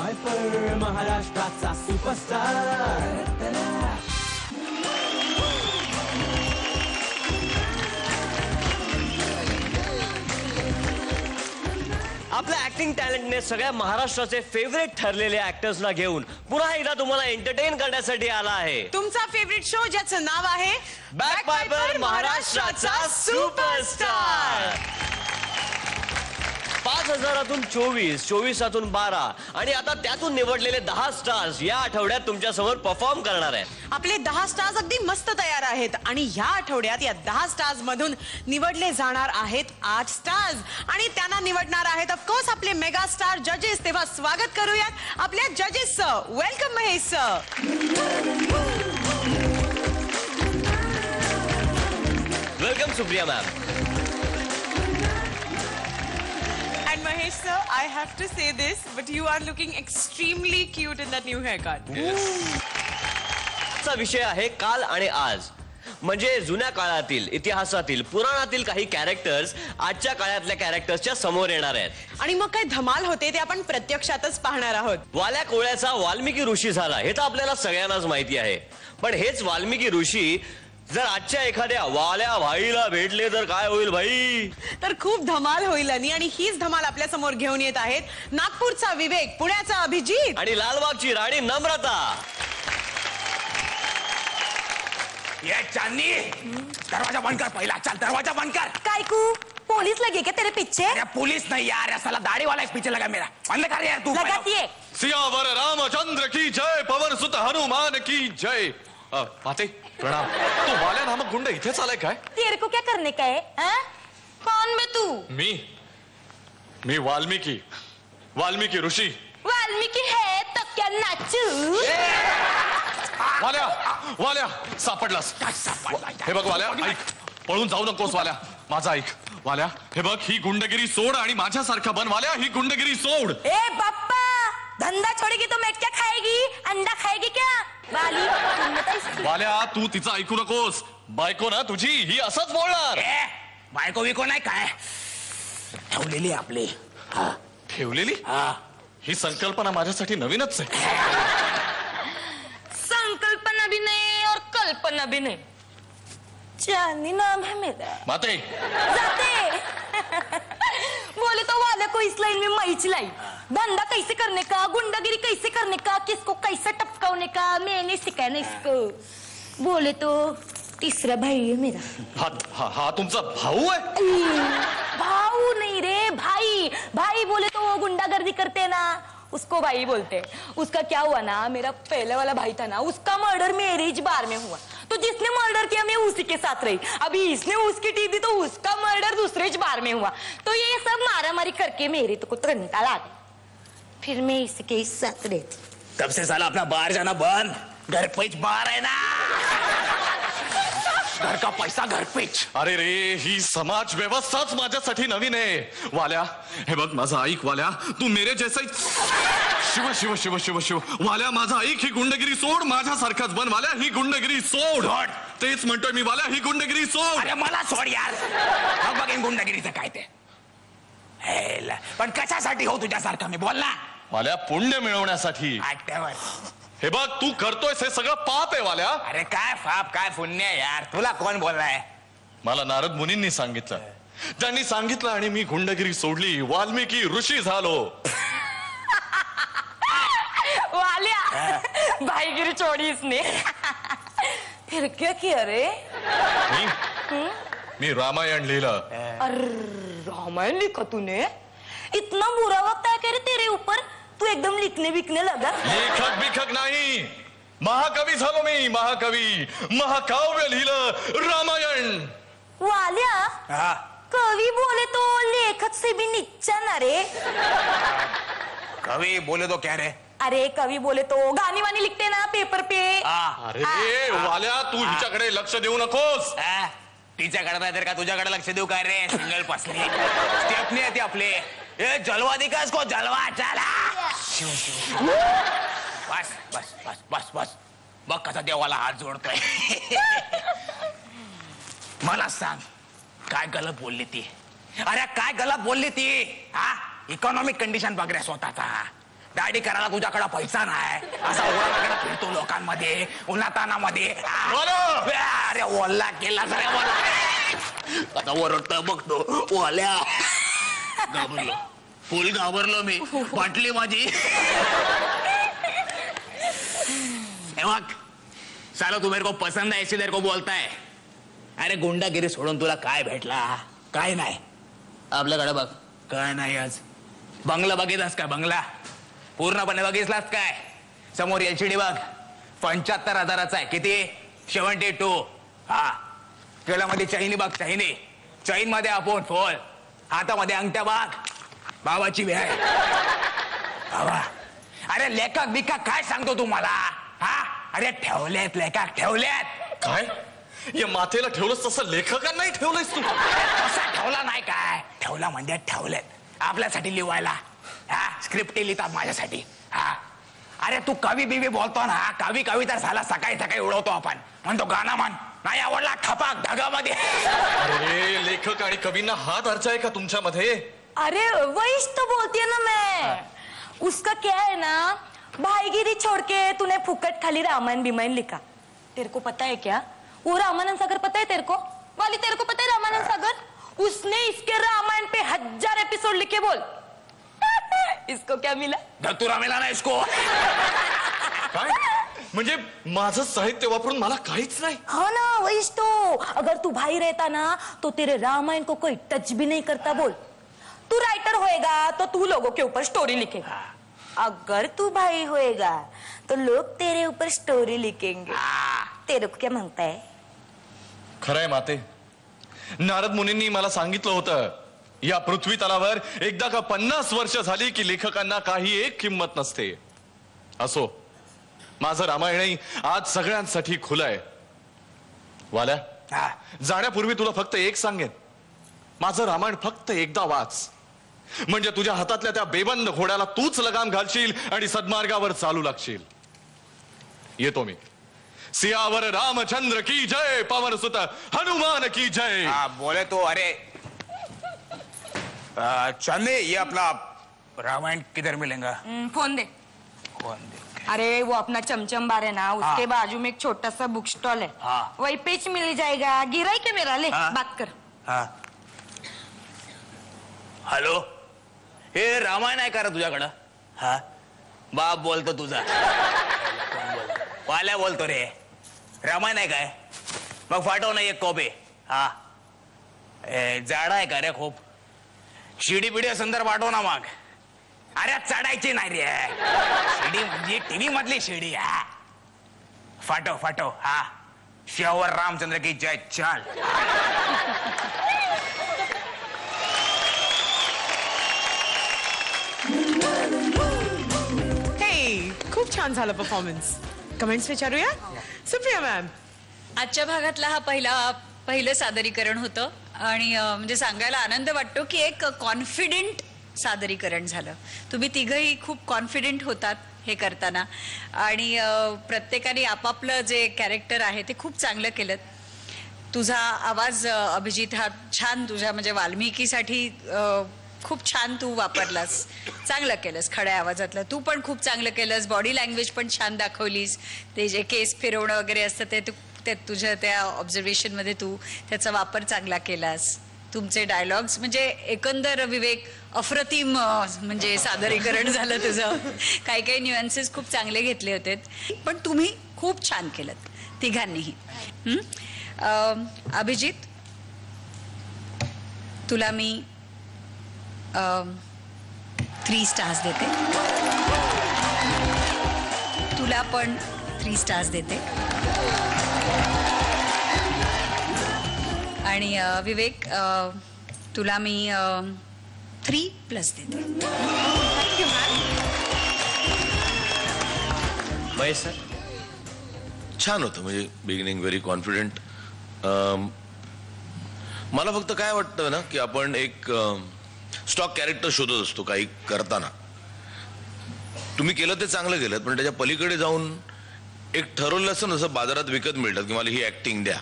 Piper महाराष्ट्राचा superstar. आपल्या acting टॅलेंटने सगळ्या महाराष्ट्राचे फेवरेट ठरलेल्या ऍक्टर्सना घेऊन पुन्हा एकदा तुम्हाला एंटरटेन करण्यासाठी आला आहे तुमचा फेवरेट शो ज्याचं नाव आहे बॅकपायपर महाराष्ट्राचा सुपरस्टार. 5000तून 24, 24तून 12 आणि आता त्यातून निवडलेले 10 स्टार्स या आठवड्यात तुमच्या समोर परफॉर्म करणार आहेत. आपले 10 स्टार्स अगदी मस्त तयार आहेत आणि ह्या आठवड्यात या 10 स्टार्स मधून निवडले जाणार आहेत 8 स्टार्स आणि त्यांना निवडणार आहेत ऑफकोर्स आपले मेगा स्टार जजेस. तेव्हा स्वागत करूयात आपल्या जजेसचं. Welcome Mahesh sir. Welcome Supriya ma'am. And Mahesh sir, I have to say this, but you are looking extremely cute in that new haircut. चा विषय आहे काल आणि आज. म्हणजे जुन्या काळातील, इतिहासातील, पुराणातील काही कॅरेक्टर्स आजच्या काळातल्या कॅरेक्टर्सच्या समोर येणार आहेत आणि मग काय धमाल होते ते आपण प्रत्यक्षातच पाहणार आहोत. वाल्या कोळ्याचा वाल्मिकी ऋषी झाला हे तर आपल्याला सगळ्यांनाच माहिती आहे. पण हेच वाल्मिकी ऋषी जर आजच्या एखाद्या वाल्या भाईला भेटले तर काय होईल भाई? तर खूप धमाल होईल आणि हीच धमाल आपल्या समोर घेऊन येत आहेत नागपूरचा विवेक, पुण्याचा अभिजित आणि लालबागची राणी नम्रता. ये चांदनी, दरवाजा बंद कर पहिला. चल दरवाजा बंद कर. कायकू पुलिस लगे क्या तेरे पीछे? अरे पुलिस नहीं यार, साला दाढ़ी वाला एक पीछे लगा मेरा. बंद कर यार तू. लगाती है. सियावर रामचंद्र की जय, पवन सुत हनुमान की जय. माते प्रणाम. तू वाल्या नामक गुंड इथेच आलाय काय? तेरे को क्या करने का है? हाँ? कौन बे तू? मी वाल्मिकी ऋषी. वाल्मीकि है तो क्या नाचू? वाल्या सापडलास. हे बघ वाल्या, ऐक, पळून जाऊ नकोस वाल्या, माझा ऐक. वाल्या हे बघ, ही गुंडगिरी सोड आणि माझ्यासारखा बन. वाल्या ही गुंडगिरी सोड. ए बाप्पा, धंधा छोड़ेगी तो मैं क्या खाएगी? अंडा खाएगी क्या? वाली वाल्या तू तिचं ऐकू नकोस. बायको ना तुझी ही असंच बोलणार. बायको बिको नाही काय ठेवलेली आपली. ठेवलेली? ही संकल्पना माझ्यासाठी नवीनच आहे. संकल्पना भी नहीं और कल्पना भी नहीं. चांदनी नाम है मेरा. माते जाते. बोले तो वाले को इस लाइन में मैं चलाई. धंधा कैसे करने का, गुंडागिरी कैसे करने का, किसको कैसे टपकाने का मैंने सिखाया ना इसको. बोले तो तीसरा भाई है मेरा. हा तुमचा भाऊ आहे? भाऊ नहीं रे, भाई. भाई बोले तो वो गुंडागर्दी करते ना, उसको भाई बोलते. उसका क्या हुआ ना, मेरा पहले वाला भाई था ना, उसका मर्डर मेरे ही बार में हुआ. तो जिसने मर्डर किया मैं उसी के साथ रही. अभी इसने उसकी टी दी तो उसका मर्डर दूसरे ही बार में हुआ. तो ये सब मारामारी करके मेरे तो कुछ घंटा ला गया. फिर मैं इसके साथ रहती. तब से साला अपना बाहर जाना बंद. घर पेच बाहर है ना. घर का पैसा घर पेच. अरे रे, ही समाज व्यवस्थाच माझ्यासाठी नवीन आहे. वाल्या हे बघ, माझा ऐक. वाल्या तू मेरे जैसा शिव शिव शिव शिव शिव. वाल्या माझा ऐक, ही गुंडगिरी सोड, माझ्यासारखाच बन. वाल्या ही गुंडगिरी सोड. तेच म्हणतोय मी. वाल्या ही गुंडगिरी सोड. अरे मला सोड यार. बघ बघ गुंडगिरीचं काय ते. पण कशासाठी हो तुझ्यासारखा मी बोल ना. वाल्या पुण्य मिळवण्यासाठी. ऍक्टिव्ह. हे बघ, तू करतोयस हे सगळं पाप आहे वाल्या. अरे काय पाप काय पुण्य यार, तुला कोण बोललाय? मला नारद मुनींनी सांगितलं. त्यांनी सांगितलं आणि मी गुंडगिरी सोडली, वाल्मिकी ऋषी झालो. वालिया भाईगिरी छोड़ी इसने. फिर क्या किया रे? मी रामायण लिहिलं. अरे रामायण लिखा तूने? इतना बुरा वक्त है क्या रे तेरे ऊपर? तू एकदम लिखने बिकने लगा. लेखक बिखक नाही, महाकवी झालो मी. महाकवी, महाकाव्य लिहिलं, रामायण. वालिया कवि बोले तो लेखक से भी नीचा ना रे. कवि बोले तो क्या रे? अरे कवि बोले तो गाणी वाणी लिखते ना पेपर पे. अरे वाल्या तू हिच्याकडे लक्ष देऊ नकोस. तिच्याकडे नाही तर का तुझ्याकडे लक्ष देऊ काय रे? सिंगल पसली स्टेपनी आहे ती आपली. ए जलवा दिखा इसको, जलवा. चला बस बस बस बस बस. बघ कसा देवाला हात जोडतोय. मला सांग काय गलत बोलली ती? अरे काय गलत बोलली ती? हा इकॉनॉमिक कंडिशन बघ रे स्वतःचा. दाढी करायला तुझ्याकडे पैसा नाही असा ओरडा फिरतो लोकांमध्ये उन्हातानामध्ये अरे ओल्ला केला सर आता ओरडतोय बघतो ओल्या घाबरलो फुल घाबरलो मी बाटली माझी बघ साला तू मेरे को पसंद है इसीलिए तेरे को बोलता है अरे गुंडागिरी सोडून तुला काय भेटला काय नाही आपल्याकडे बघ काय नाही आज बंगला बघितलास काय बंगला पूर्णपणे बघितलास काय समोर एलसीडी बघ 75,000चा आहे किती 72 हा केळामध्ये चैनी बघ चैन मध्ये आपण फोन हातामध्ये अंगठ्या बघ बाबाची वेळ बाबा अरे लेखक बिखक काय सांगतो तुम्हाला हा अरे ठेवलेत लेखक ठेवलेत काय या माथेला ठेवलंस तसं लेखकांनाही ठेवलंयस तू तसा ठेवला नाही काय ठेवला म्हणजे ठेवलेत आपल्यासाठी लिवायला हा स्क्रिप्ट लिहितात माझ्यासाठी हा अरे तू कवी बिवी बोलतो ना कवी तर झाला सकाळी उडवतो आपण म्हणतो गाणं म्हण नाही आवडला खपाक ढगामध्ये अरे लेखक आणि कवींना हात अर्चा आहे का तुमच्यामध्ये अरे वही तो बोलती है ना मैं उसका क्या है ना भाईगिरी छोड़ के तूने फुकट खाली रामायण बिमायन लिखा तेरे को पता है क्या वो रामानंद सागर पता है तेरे को वाली तेरे को पता है रामानंद सागर उसने इसके रामायण पे 1000 एपिसोड लिखे बोल इसको क्या मिला धतुरा मिला ना इसको काय म्हणजे माझं साहित्य वापरून मला काहीच नाही हाँ ना वही तो अगर तू भाई रहता ना तो तेरे रामायण को कोई टच भी नहीं करता बोल तू राइटर होएगा तो तू लोगों के ऊपर स्टोरी लिखेगा अगर तू भाई होएगा तो लोग तेरे ऊपर स्टोरी लिखेंगे तेरे को क्या मांगता है खरंय माते नारद मुनींनी मला सांगितलं होतं या पृथ्वी तलावर एकदा का 50 वर्ष झाली की लेखकांना काही एक किंमत नसते असो माझं रामायणही आज सगळ्यांसाठी खुलं आहे वाल्या जाण्यापूर्वी तुला फक्त एक सांगेन माझं रामायण फक्त एकदा वाच म्हणजे तुझ्या हातातल्या त्या बेबंद घोड्याला तूच लगाम घालशील आणि सद्मार्गावर चालू लागशील येतो मी सियावर रामचंद्र की जय पवन सुत हनुमान की जय बोले तो अरे चंदे ये अपना रामायण किधर मिलेगा फोन दे अरे वो अपना चमचम बार है ना उसके बाजू में एक छोटा सा बुक स्टॉल है वही पेज मिल जाएगा गिराई के मेरा ले बात कर हॅलो हे रामायण आहे का रे तुझ्याकडं हा बाप बोलतो तुझा वाल्या बोलतो रे रामायण आहे काय मग फाटव ना एक कॉपी हा जाडा आहे का रे खूप शिडी पिढी असेल तर पाठव ना मग अरे चढायची नाही रे शिडी म्हणजे टीव्ही मधली शिडी हा फाटव हा श्यावर रामचंद्र की जय चल खूप छान झालं परफॉर्मन्स कमेंट्स विचारूया सुप्रिया मॅम आजच्या भागातला हा पहिलं सादरीकरण होतं आणि म्हणजे सांगायला आनंद वाटतो की एक कॉन्फिडेंट सादरीकरण झालं तुम्ही तिघही खूप कॉन्फिडेंट होतात हे करताना आणि प्रत्येकाने आपापलं जे कॅरेक्टर आहे ते खूप चांगलं केलं तुझा आवाज अभिजित हा छान तुझ्या म्हणजे वाल्मिकीसाठी खूप छान तू वापरलास चांगलं केलंस खड्या आवाजातलं तू पण खूप चांगलं केलंस बॉडी लँग्वेज पण छान दाखवलीस ते जे केस फिरवणं वगैरे असतं ते तुझ्या त्या ऑब्झर्वेशन मध्ये तू त्याचा वापर चांगला केलास तुमचे डायलॉग्स म्हणजे एकंदर विवेक अप्रतिम म्हणजे सादरीकरण झालं तुझं काही न्यूअन्सेस खूप चांगले घेतले होते पण तुम्ही खूप छान केलं तिघांनीही अभिजित तुला मी 3 स्टार्स देते तुला पण 3 स्टार्स देते आणि विवेक तुला मी 3+ देते महेश सर छान होतं म्हणजे बिगिनिंग व्हेरी कॉन्फिडेंट मला फक्त काय वाटतं ना की आपण एक स्टॉक कॅरेक्टर शोधत असतो काही करताना तुम्ही केलं ते चांगलं केलं पण त्याच्या पलीकडे जाऊन एक ठरवलं असं जसं बाजारात विकत मिळतात की मला ही ऍक्टिंग द्या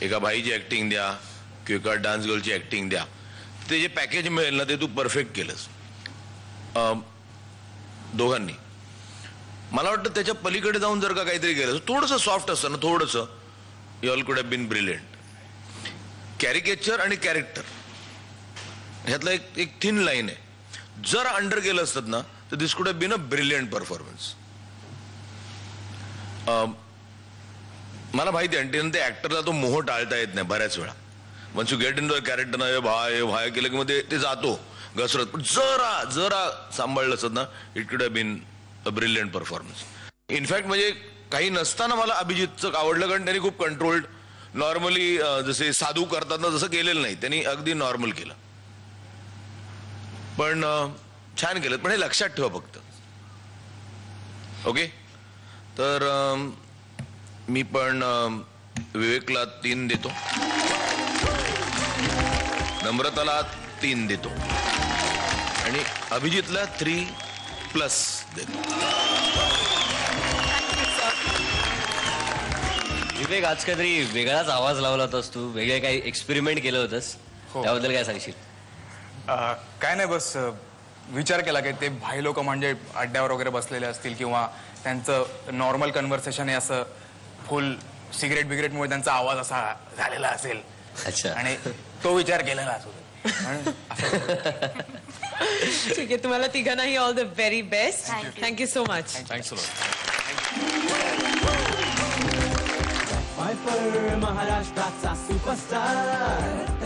एका बाईची ऍक्टिंग द्या किंवा एका डान्स गर्लची ऍक्टिंग द्या ते जे पॅकेज मिळेल ना ते तू परफेक्ट केलंस दोघांनी. मला वाटतं त्याच्या पलीकडे जाऊन जर का काहीतरी केलं थोडंसं सॉफ्ट असतं ना, थोडंसं यू ऑल कुड हॅव बीन ब्रिलियंट. कॅरिकेचर आणि कॅरेक्टर ह्यातला एक थिन लाईन आहे. जर अंडर केलं असतात ना तर दिस कुड have been a brilliant performance. मला माहिती आहे आणि त्या ऍक्टरला तो मोह टाळता येत नाही बऱ्याच वेळा. Once you get in the character ना भाय केलं की मध्ये ते जातो घसरत. पण जरा सांभाळलं असत ना इट कुड have been a brilliant performance. In fact म्हणजे काही नसताना मला अभिजितचं आवडलं कारण त्यांनी खूप कंट्रोल्ड नॉर्मली जसे साधू करतात ना तसं केलेलं नाही, त्यांनी अगदी नॉर्मल केलं. पण छान केलं. पण हे लक्षात ठेवा फक्त. ओके. तर मी पण विवेकला 3 देतो, नम्रताला 3 देतो आणि अभिजितला 3+ देतो. विवेक, आज काहीतरी वेगळाच आवाज लावला होतास तू, वेगळे काही एक्सपेरिमेंट केलं होतस, त्याबद्दल काय सांगशील? काय नाही, बस विचार केला की ते भाई लोक म्हणजे अड्ड्यावर वगैरे बसलेले असतील किंवा त्यांचं नॉर्मल कन्व्हर्सेशन हे असं फुल सिगरेट बिगरेटमुळे त्यांचा आवाज असा झालेला असेल. अच्छा. आणि तो विचार केलेला असतो. ठीक आहे, तुम्हाला तिघांनाही all the very best. Thank you. Thank you so much. Thanks महाराष्ट्राचा सुपरस्टार